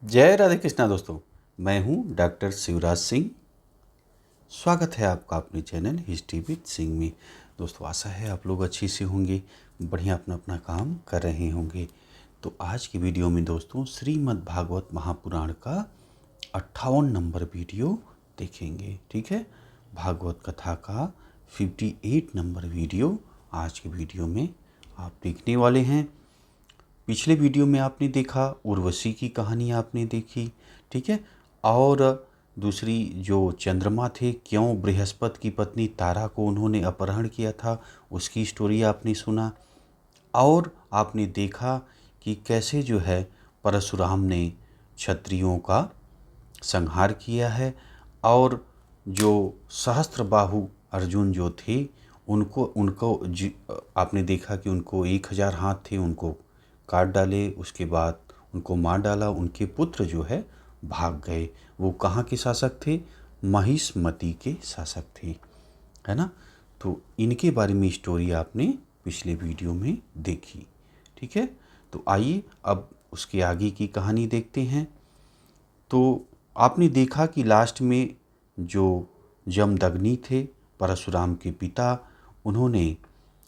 जय राधे कृष्णा दोस्तों। मैं हूं डॉक्टर शिवराज सिंह। स्वागत है आपका अपने चैनल हिस्ट्री विद सिंह में। दोस्तों आशा है आप लोग अच्छी से होंगे, बढ़िया अपना अपना काम कर रहे होंगे। तो आज की वीडियो में दोस्तों श्रीमद् भागवत महापुराण का 58 नंबर वीडियो देखेंगे। ठीक है, भागवत कथा का 58 नंबर वीडियो आज की वीडियो में आप देखने वाले हैं। पिछले वीडियो में आपने देखा उर्वशी की कहानी आपने देखी, ठीक है। और दूसरी जो चंद्रमा थे, क्यों बृहस्पति की पत्नी तारा को उन्होंने अपहरण किया था, उसकी स्टोरी आपने सुना। और आपने देखा कि कैसे जो है परशुराम ने क्षत्रियों का संहार किया है। और जो सहस्त्रबाहु अर्जुन जो थे उनको उनको आपने देखा कि उनको 1000 हाथ थे, उनको काट डाले, उसके बाद उनको मार डाला। उनके पुत्र जो है भाग गए। वो कहाँ के शासक थे? महिष्मति के शासक थे, है ना। तो इनके बारे में स्टोरी आपने पिछले वीडियो में देखी, ठीक है। तो आइए अब उसके आगे की कहानी देखते हैं। तो आपने देखा कि लास्ट में जो जमदग्नि थे परशुराम के पिता, उन्होंने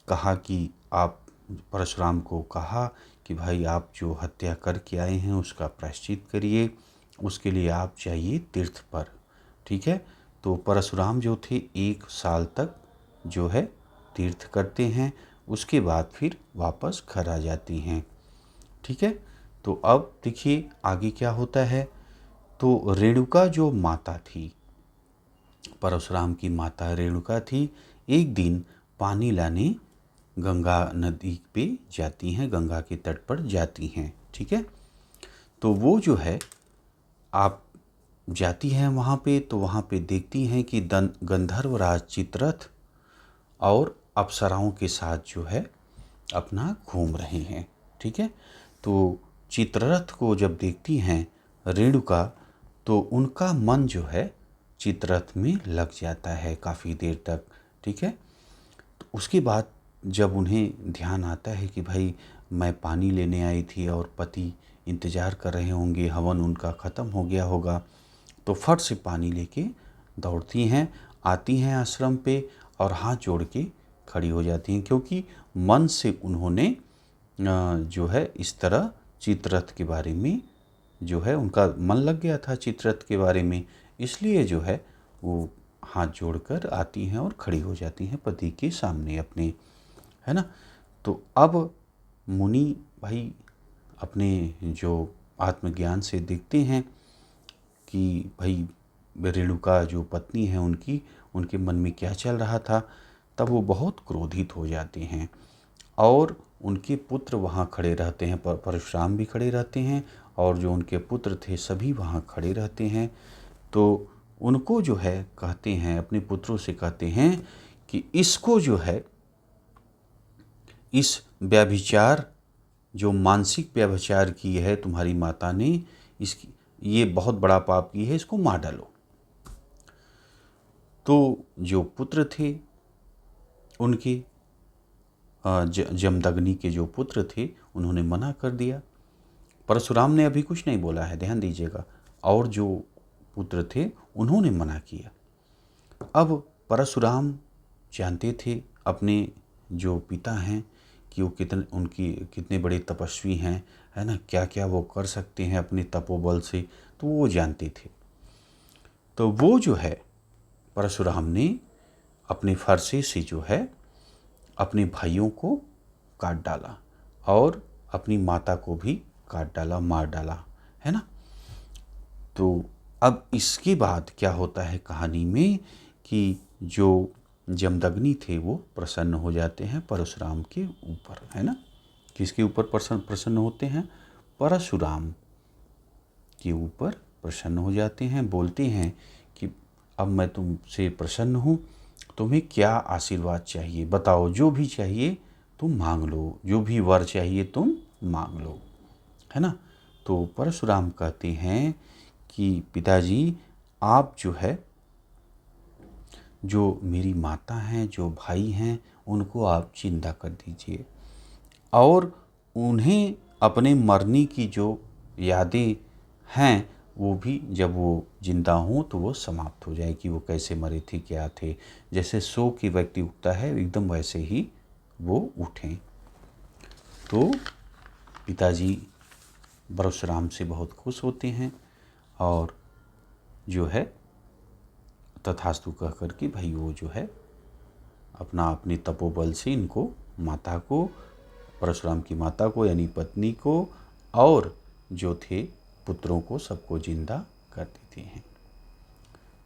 कहा कि आप परशुराम को कहा कि भाई आप जो हत्या करके आए हैं उसका प्रायश्चित करिए, उसके लिए आप जाइए तीर्थ पर, ठीक है। तो परशुराम जो थे 1 साल तक जो है तीर्थ करते हैं, उसके बाद फिर वापस घर आ जाती हैं, ठीक है। तो अब देखिए आगे क्या होता है। तो रेणुका जो माता थी, परशुराम की माता रेणुका थी, एक दिन पानी लाने गंगा नदी पे जाती हैं, गंगा के तट पर जाती हैं, ठीक है। तो वो जो है आप जाती हैं वहाँ पे, तो वहाँ पे देखती हैं कि गंधर्वराज चित्ररथ और अप्सराओं के साथ जो है अपना घूम रहे हैं, ठीक है। तो चित्ररथ को जब देखती हैं रेणुका, तो उनका मन जो है चित्ररथ में लग जाता है काफ़ी देर तक, ठीक है। तो उसके बाद जब उन्हें ध्यान आता है कि भाई मैं पानी लेने आई थी और पति इंतज़ार कर रहे होंगे, हवन उनका ख़त्म हो गया होगा, तो फट से पानी लेके दौड़ती हैं, आती हैं आश्रम पे और हाथ जोड़ के खड़ी हो जाती हैं, क्योंकि मन से उन्होंने जो है इस तरह चित्ररथ के बारे में जो है उनका मन लग गया था चित्ररथ के बारे में, इसलिए जो है वो हाथ जोड़कर आती हैं और खड़ी हो जाती हैं पति के सामने अपने, है ना। तो अब मुनि भाई अपने जो आत्मज्ञान से देखते हैं कि भाई रेणुका जो पत्नी है उनकी, उनके मन में क्या चल रहा था। तब वो बहुत क्रोधित हो जाते हैं और उनके पुत्र वहाँ खड़े रहते हैं, परशुराम भी खड़े रहते हैं और जो उनके पुत्र थे सभी वहाँ खड़े रहते हैं। तो उनको जो है कहते हैं, अपने पुत्रों से कहते हैं कि इसको जो है इस व्यभिचार, जो मानसिक व्यभिचार की है तुम्हारी माता ने, इसकी ये बहुत बड़ा पाप की है, इसको मार डालो। तो जो पुत्र थे उनके जमदग्नि के जो पुत्र थे उन्होंने मना कर दिया। परशुराम ने अभी कुछ नहीं बोला है, ध्यान दीजिएगा, और जो पुत्र थे उन्होंने मना किया। अब परशुराम जानते थे अपने जो पिता हैं कि वो कितने बड़े तपस्वी हैं, है ना, क्या क्या वो कर सकते हैं अपने तपोबल से, तो वो जानते थे। तो वो जो है परशुराम ने अपने फरसे से जो है अपने भाइयों को काट डाला और अपनी माता को भी काट डाला, मार डाला, है ना। तो अब इसके बाद क्या होता है कहानी में कि जो जमदग्नि थे वो प्रसन्न हो जाते हैं परशुराम के ऊपर, है ना। किसके ऊपर प्रसन्न होते हैं? परशुराम के ऊपर प्रसन्न हो जाते हैं। बोलते हैं कि अब मैं तुमसे प्रसन्न हूँ, तुम्हें क्या आशीर्वाद चाहिए बताओ, जो भी चाहिए तुम मांग लो, जो भी वर चाहिए तुम मांग लो, है ना। तो परशुराम कहते हैं कि पिताजी आप जो है, जो मेरी माता हैं, जो भाई हैं, उनको आप जिंदा कर दीजिए और उन्हें अपने मरने की जो यादें हैं वो भी जब वो जिंदा हों तो वो समाप्त हो जाए, कि वो कैसे मरे थे, क्या थे। जैसे सो के व्यक्ति उठता है एकदम वैसे ही वो उठें। तो पिताजी परशुराम से बहुत खुश होते हैं और जो है तथास्तु कह कर के भाई वो जो है अपनी तपोबल से इनको, माता को, परशुराम की माता को यानी पत्नी को और जो थे पुत्रों को सबको जिंदा कर देते हैं।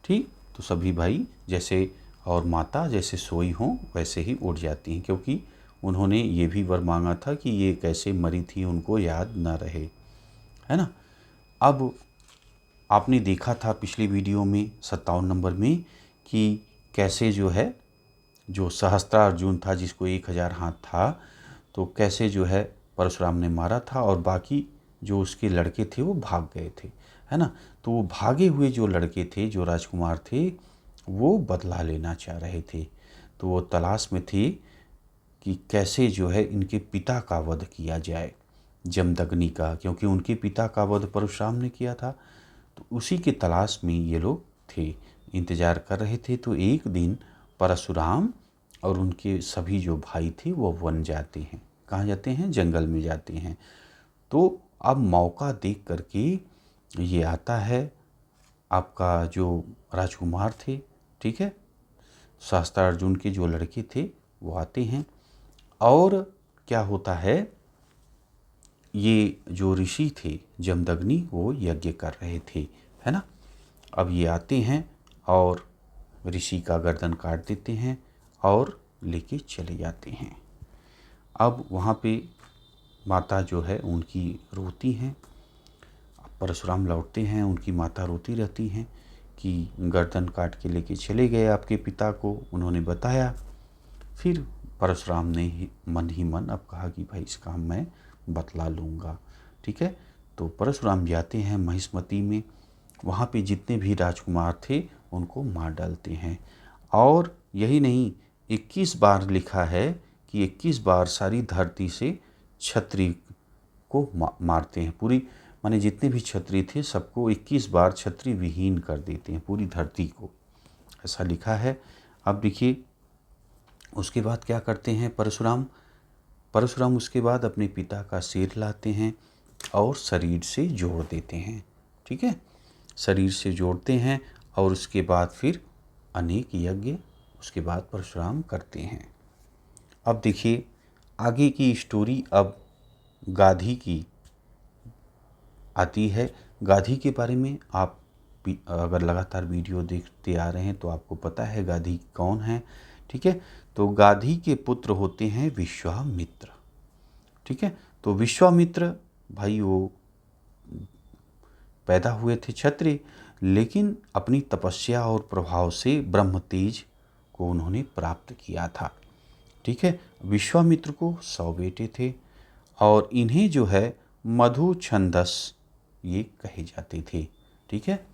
ठीक, तो सभी भाई जैसे और माता जैसे सोई हों वैसे ही उठ जाती हैं, क्योंकि उन्होंने ये भी वर मांगा था कि ये कैसे मरी थी उनको याद न रहे, है ना। अब आपने देखा था पिछली वीडियो में 57 नंबर में कि कैसे जो है जो सहस्त्रार्जुन था जिसको 1000 हाथ था, तो कैसे जो है परशुराम ने मारा था और बाकी जो उसके लड़के थे वो भाग गए थे, है ना। तो वो भागे हुए जो लड़के थे, जो राजकुमार थे, वो बदला लेना चाह रहे थे। तो वो तलाश में थे कि कैसे जो है इनके पिता का वध किया जाए, जमदग्नि का, क्योंकि उनके पिता का वध परशुराम ने किया था। तो उसी के तलाश में ये लोग थे, इंतज़ार कर रहे थे। तो एक दिन परशुराम और उनके सभी जो भाई थे वो वन जाते हैं। कहाँ जाते हैं? जंगल में जाते हैं। तो अब मौका देख करके ये आता है आपका जो राजकुमार थे, ठीक है, सहस्त्रार्जुन के जो लड़के थे वो आते हैं। और क्या होता है, ये जो ऋषि थे जमदग्नि वो यज्ञ कर रहे थे, है ना। अब ये आते हैं और ऋषि का गर्दन काट देते हैं और लेके चले जाते हैं। अब वहाँ पे माता जो है उनकी रोती हैं। परशुराम लौटते हैं, उनकी माता रोती रहती हैं कि गर्दन काट के लेके चले गए आपके पिता को, उन्होंने बताया। फिर परशुराम ने ही मन अब कहा कि भाई इसका मैं बतला लूँगा, ठीक है। तो परशुराम जाते हैं महिष्मती में, वहाँ पे जितने भी राजकुमार थे उनको मार डालते हैं। और यही नहीं, 21 बार लिखा है कि 21 बार सारी धरती से छत्री को मारते हैं। पूरी माने जितने भी छत्री थे सबको 21 बार छत्री विहीन कर देते हैं, पूरी धरती को, ऐसा लिखा है। अब देखिए उसके बाद क्या करते हैं परशुराम उसके बाद अपने पिता का सिर लाते हैं और शरीर से जोड़ देते हैं, ठीक है। शरीर से जोड़ते हैं और उसके बाद फिर अनेक यज्ञ उसके बाद परशुराम करते हैं। अब देखिए आगे की स्टोरी अब गाधी की आती है। गाधी के बारे में आप अगर लगातार वीडियो देखते आ रहे हैं तो आपको पता है गाधी कौन है, ठीक है। तो गाधी के पुत्र होते हैं विश्वामित्र, ठीक है। तो विश्वामित्र भाई वो पैदा हुए थे क्षत्रिय, लेकिन अपनी तपस्या और प्रभाव से ब्रह्म तेज को उन्होंने प्राप्त किया था, ठीक है। विश्वामित्र को 100 बेटे थे और इन्हें जो है मधु छंदस ये कहे जाते थे, ठीक है।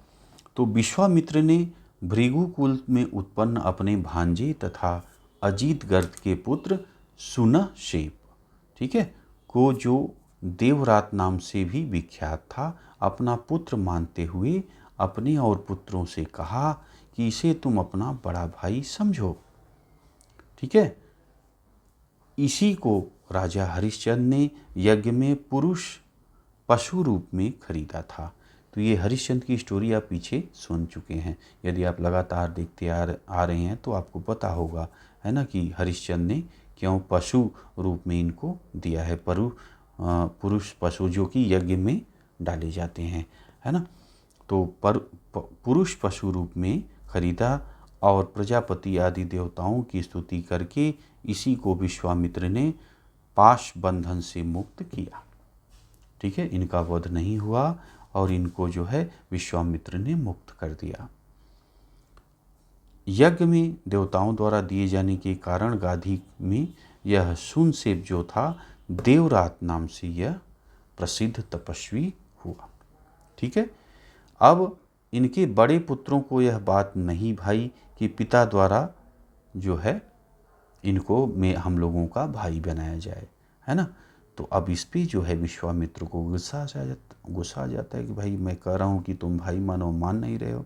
तो विश्वामित्र ने भृगुकुल में उत्पन्न अपने भांजे तथा अजीत गर्द के पुत्र सुनशेप, ठीक है, को जो देवरात नाम से भी विख्यात था, अपना पुत्र मानते हुए अपने और पुत्रों से कहा कि इसे तुम अपना बड़ा भाई समझो, ठीक है। इसी को राजा हरिश्चंद्र ने यज्ञ में पुरुष पशु रूप में खरीदा था। तो ये हरिश्चंद्र की स्टोरी आप पीछे सुन चुके हैं, यदि आप लगातार देखते आ रहे हैं तो आपको पता होगा, है ना, कि हरिश्चंद्र ने क्यों पशु रूप में इनको दिया है, पुरुष पशु जो कि यज्ञ में डाले जाते हैं, है ना। तो पुरुष पशु रूप में खरीदा और प्रजापति आदि देवताओं की स्तुति करके इसी को विश्वामित्र ने पाश बंधन से मुक्त किया, ठीक है। इनका वध नहीं हुआ और इनको जो है विश्वामित्र ने मुक्त कर दिया। यज्ञ में देवताओं द्वारा दिए जाने के कारण गाधी में यह सुनसेप जो था देवरात नाम से यह प्रसिद्ध तपस्वी हुआ, ठीक है। अब इनके बड़े पुत्रों को यह बात नहीं भाई कि पिता द्वारा जो है इनको में हम लोगों का भाई बनाया जाए, है ना। तो अब इस पे जो है विश्वामित्र को गुस्सा आ जाता है कि भाई मैं कह रहा हूँ कि तुम भाई मानो, मान नहीं रहे हो।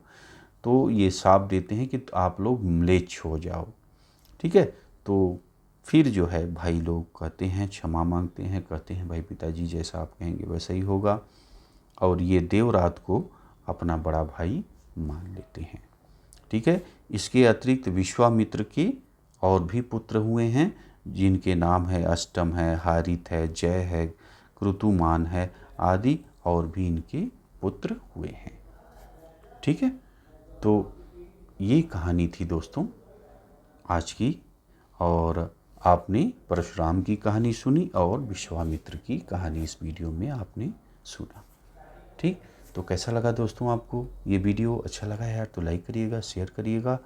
तो ये शाप देते हैं कि आप लोग म्लेच्छ हो जाओ। ठीक है, तो फिर जो है भाई लोग कहते हैं, क्षमा मांगते हैं, कहते हैं भाई पिताजी जैसा आप कहेंगे वैसा ही होगा, और ये देवरात को अपना बड़ा भाई मान लेते हैं। ठीक है, इसके अतिरिक्त विश्वामित्र के और भी पुत्र हुए हैं, जिनके नाम है अष्टम है, हारित है, जय है, क्रतुमान है आदि, और भी इनके पुत्र हुए हैं। ठीक है, तो ये कहानी थी दोस्तों आज की, और आपने परशुराम की कहानी सुनी और विश्वामित्र की कहानी इस वीडियो में आपने सुना। ठीक, तो कैसा लगा दोस्तों आपको ये वीडियो? अच्छा लगा यार तो लाइक करिएगा, शेयर करिएगा,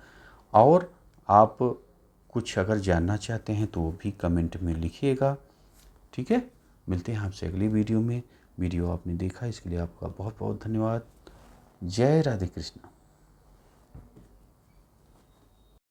और आप कुछ अगर जानना चाहते हैं तो वो भी कमेंट में लिखिएगा। ठीक है, मिलते हैं आपसे अगली वीडियो में। वीडियो आपने देखा इसके लिए आपका बहुत बहुत धन्यवाद। जय राधे कृष्ण।